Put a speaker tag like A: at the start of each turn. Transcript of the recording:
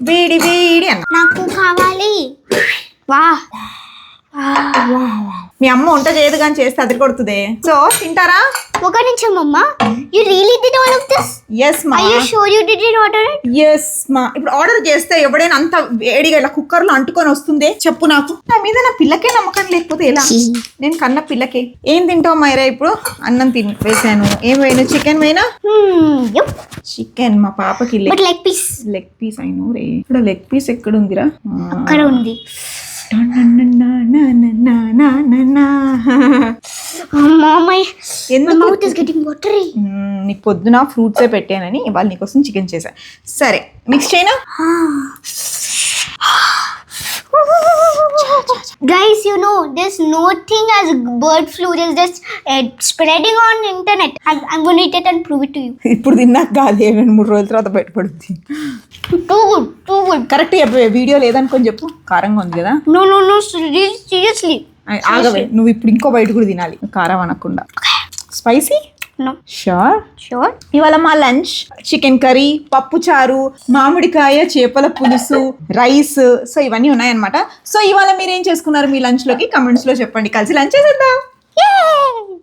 A: వేడి వేడి అన్న.
B: నాకు కావాలి. వా
A: మీ అమ్మ వంట చేయదు కానీ చేస్తే అది కొడుతుంది. సో తింటారా?
B: ఒక నిమిషం అమ్మా. You really did all of this?
A: Yes మా.
B: Are you sure you didn't order it?
A: Yes మా. ఇప్పుడు ఆర్డర్ చేస్తే ఎవడైనా అంత వేడిగా ఇలా కుక్కర్ లో అంటుకొని వస్తుంది చెప్పు నాకు. నా మీద నా పిల్లకే నమ్మకం లేకపోతే ఎలా? నేను కన్న పిల్లకే. ఏం తింటావు మైరా ఇప్పుడు? అన్నం వేసాను. ఏం వేయను? చికెన్ వేయనా?
B: Yep.
A: చికెన్ మా పాపకి
B: But leg piece.
A: Leg piece అయినో రే. ఇక్కడ లెగ్ పీస్ ఎక్కడ ఉందిరా?
B: అక్కడ ఉంది. Mouth is getting watery.
A: నీకు పొద్దున ఫ్రూట్సే పెట్టానని ఇవాళ నీకోసం చికెన్ చేశా. సరే మిక్స్ చేయనా?
B: Guys, you know there's no thing as bird flu. There's just spreading on internet. I'm going to eat it and prove it to you.
A: ఇప్పుడు తిన్నాక కాదు, 2-3 రోజుల తర్వాత బయటపడుద్ది.
B: Too good.
A: కరెక్ట్ చెప్పే. వీడియో లేదనుకొని చెప్పు. కారంగా ఉంది కదా?
B: No. Seriously.
A: ఆగవే, నువ్వు ఇప్పుడు ఇంకో బయట కూడా తినాలి కారం అనకుండా. స్పైసీ?
B: No.
A: Sure. ఇవాళ మా లంచ్ చికెన్ కర్రీ, పప్పు చారు, మామిడికాయ, చేపల పులుసు, రైస్. సో ఇవన్నీ ఉన్నాయన్నమాట. సో ఇవాళ మీరు ఏం చేసుకున్నారు మీ లంచ్ లోకి? కమెంట్స్ లో చెప్పండి. కలిసి లంచ్ చేసేద్దాం.
B: Yay!